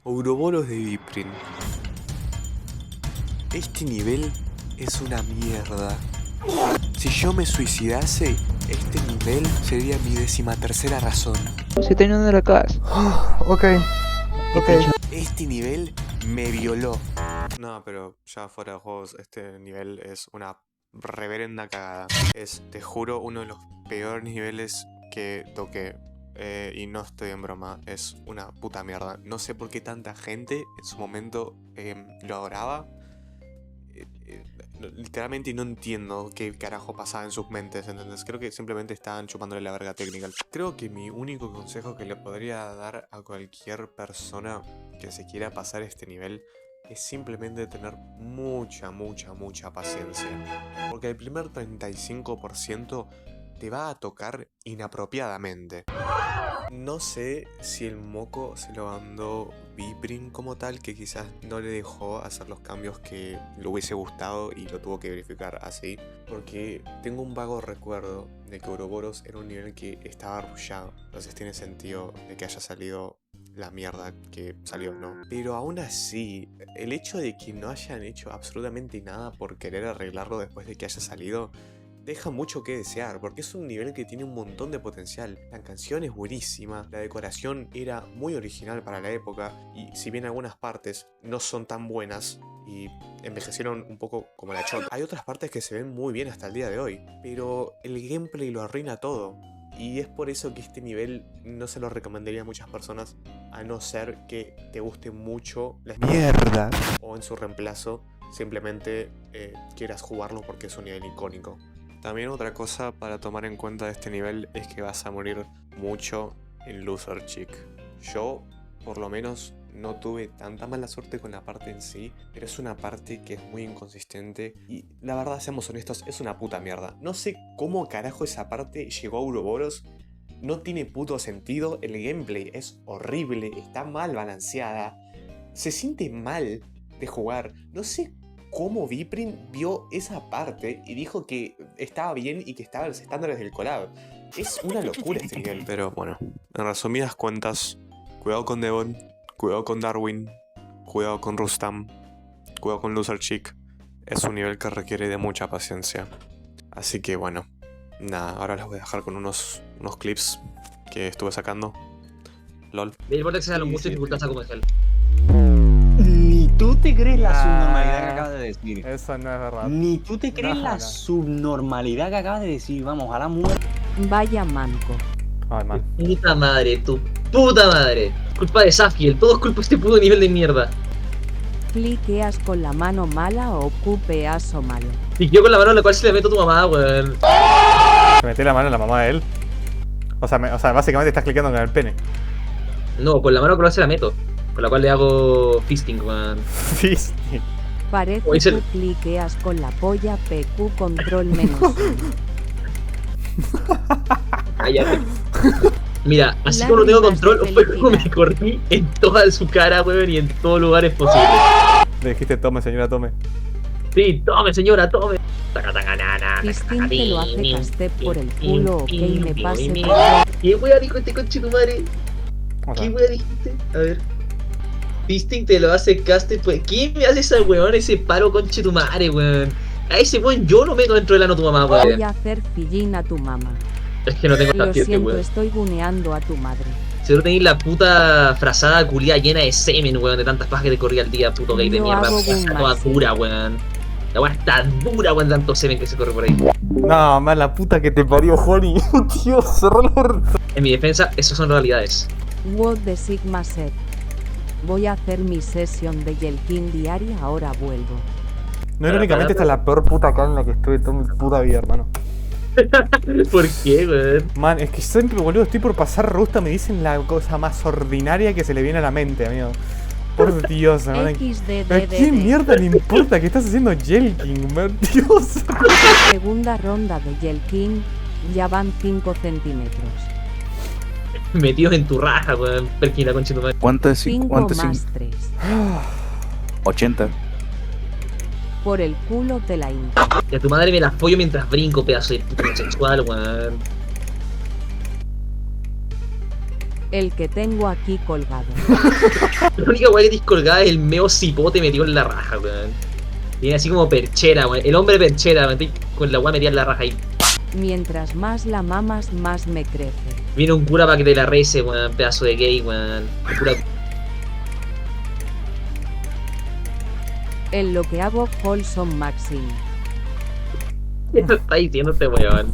Ouroboros de Viprin. Este nivel es una mierda. Si yo me suicidase, este nivel sería mi 13ª razón. Se está yendo de la casa. Ok. Este nivel me violó. No, pero ya fuera de juegos, este nivel es una reverenda cagada. Es, te juro, uno de los peores niveles que toqué. Y no estoy en broma, es una puta mierda. No sé por qué tanta gente en su momento lo adoraba. Literalmente no entiendo qué carajo pasaba en sus mentes, ¿entendés? Creo que simplemente estaban chupándole la verga técnica. Creo que mi único consejo que le podría dar a cualquier persona que se quiera pasar este nivel es simplemente tener mucha paciencia. Porque el primer 35% te va a tocar inapropiadamente. No sé si el moco se lo mandó Viprin como tal, que quizás no le dejó hacer los cambios que le hubiese gustado y lo tuvo que verificar así. Porque tengo un vago recuerdo de que Ouroboros era un nivel que estaba rushado. Entonces tiene sentido de que haya salido la mierda que salió, ¿no? Pero aún así, el hecho de que no hayan hecho absolutamente nada por querer arreglarlo después de que haya salido deja mucho que desear, porque es un nivel que tiene un montón de potencial. La canción es buenísima, la decoración era muy original para la época, y si bien algunas partes no son tan buenas y envejecieron un poco como la chota, hay otras partes que se ven muy bien hasta el día de hoy, pero el gameplay lo arruina todo. Y es por eso que este nivel no se lo recomendaría a muchas personas, a no ser que te guste mucho la Mierda. o en su reemplazo simplemente quieras jugarlo porque es un nivel icónico. También otra cosa para tomar en cuenta de este nivel es que vas a morir mucho en Loser Chick. Yo, por lo menos, no tuve tanta mala suerte con la parte en sí, pero es una parte que es muy inconsistente y la verdad, seamos honestos, es una puta mierda. No sé cómo carajo esa parte llegó a Ouroboros, no tiene puto sentido, el gameplay es horrible, está mal balanceada, se siente mal de jugar, no sé cómo Viprin vio esa parte y dijo que estaba bien y que estaba en los estándares del collab. Es una locura este nivel. Pero bueno, en resumidas cuentas, cuidado con Devon, cuidado con Darwin, cuidado con Rustam, cuidado con Loser Chick. Es un nivel que requiere de mucha paciencia. Así que bueno, nada, ahora les voy a dejar con unos clips que estuve sacando. LOL. El Vortex es a lo mucho dificultad saco con gel. Ni tú te crees la subnormalidad que acabas de decir. Eso no es verdad. Ni tú te crees la subnormalidad que acabas de decir. Vamos, ojalá muera. Vaya manco. Ay, man. Puta madre, tu puta madre. Culpa de Safiel, todo es culpa de este puto nivel de mierda. Cliqueas con la mano mala o cupeaso malo. Y yo con la mano en la cual se le meto a tu mamá, weón. ¿Te metí la mano en la mamá de él? O sea, básicamente estás clicando con el pene. No, con la mano con la cual se la meto. Con la cual le hago fisting, weón. Sí, sí. Parece Oye, que cliqueas con la polla PQ control menos. Cállate. Mira, así como no tengo control, fue como me corrí en toda su cara, weón, y en todos lugares posibles. Le dijiste tome, señora, tome. Sí, tome, señora, tome. Fisting te lo hace casté por el culo o que me pase por... ¿Qué wea dijo este conche tu madre? O sea, ¿Qué wea dijiste? A ver. Fisting te lo hace caste, pues. ¿Quién me hace ese weón, ese paro conche tu madre, weón? A ese weón yo no meto dentro del ano tu mamá, Voy weón. a hacer fillín a tu mamá. Es que no tengo Lo paciente, siento, weón. estoy guneando a tu madre. Seguro tenéis la puta frazada culia llena de semen, weón, de tantas pajas que te corría al día, puto gay de Yo mierda. hago Está boom toda maxi. dura, weón. La weá está dura, weón, tanto semen que se corre por ahí. no, man, la puta que te parió, Holly. Tío, cerró el orto. En mi defensa, esas son realidades. What the Sigma set. Voy a hacer mi sesión de Yelkin diaria, ahora vuelvo. No, irónicamente esta es la peor puta acá en la que estuve toda mi puta vida, hermano. ¿Por qué, weón? Man, es que siempre, boludo, estoy por pasar Rusta, me dicen la cosa más ordinaria que se le viene a la mente, amigo. Por Dios, man. ¿A quién XDDD. mierda le importa que estás haciendo Jelking, man? Dios. Segunda ronda de Yelkin, ya van 5 centímetros. Metidos en tu raja, weón. Perquina, conche tu madre. ¿Cuánto es 5 cuánto es más 3. 80. Por el culo te la hinco. Y a tu madre me la follo mientras brinco, pedazo de puto homosexual, weón. El que tengo aquí colgado. La única weá que tienes colgada es el meo cipote metido en la raja, weón. Viene así como perchera, weón. El hombre perchera, weón. Con la weá metida en la raja ahí. Mientras más la mamas, más me crece. Viene un cura para que te la rece, weón. Pedazo de gay, weón. Un cura... En lo que hago, Holson Maxim. ¿Qué está diciendo este weón?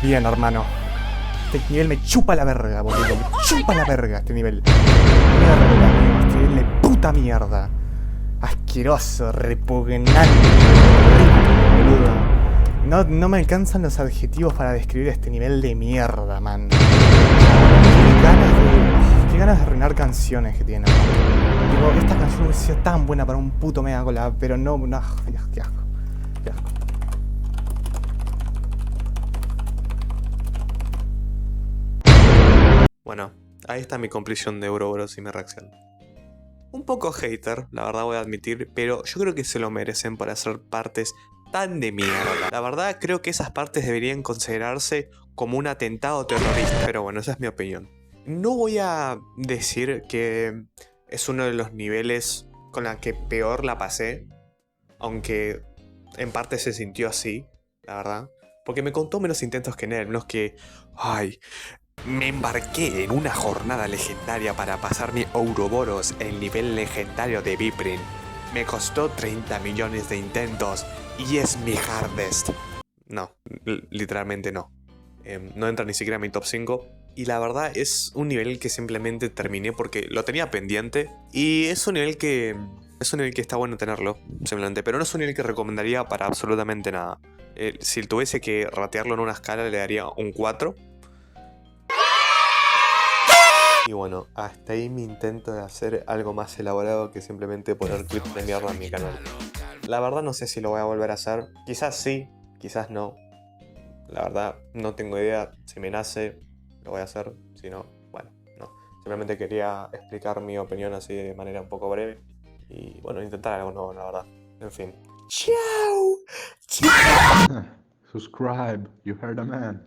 Bien, hermano. Este nivel me chupa la verga, boludo. Me chupa la verga este nivel. Mierda, amigo. Este nivel de puta mierda. Asqueroso, repugnante. Boludo. No me alcanzan los adjetivos para describir este nivel de mierda, man. Qué ganas de arruinar canciones que tiene. Digo, esta canción hubiese sido tan buena para un puto Megacola, pero no, qué asco. Qué asco. Bueno, ahí está mi completion de Ouroboros y mi reacción. Un poco hater, la verdad voy a admitir, pero yo creo que se lo merecen por hacer partes tan de mierda. La verdad creo que esas partes deberían considerarse como un atentado terrorista, pero bueno, esa es mi opinión. No voy a decir que es uno de los niveles con la que peor la pasé, aunque en parte se sintió así, la verdad, porque me contó menos intentos que Nel, menos que... ¡Ay! Me embarqué en una jornada legendaria para pasar mi Ouroboros, el nivel legendario de Viprin. Me costó 30 millones de intentos y es mi hardest. No, literalmente no. No entra ni siquiera en mi top 5 y la verdad es un nivel que simplemente terminé porque lo tenía pendiente. Y es un nivel que... Es un nivel que está bueno tenerlo, simplemente. Pero no es un nivel que recomendaría para absolutamente nada. Si tuviese que ratearlo en una escala le daría un 4. Y bueno, hasta ahí mi intento de hacer algo más elaborado que simplemente poner clips de mierda en mi canal. La verdad no sé si lo voy a volver a hacer. Quizás sí, quizás no. La verdad no tengo idea. Si me nace, lo voy a hacer. Si no, bueno, no. Simplemente quería explicar mi opinión así de manera un poco breve. Y bueno, intentar algo nuevo, la verdad. En fin. ¡Chao! Subscribe, you heard a man.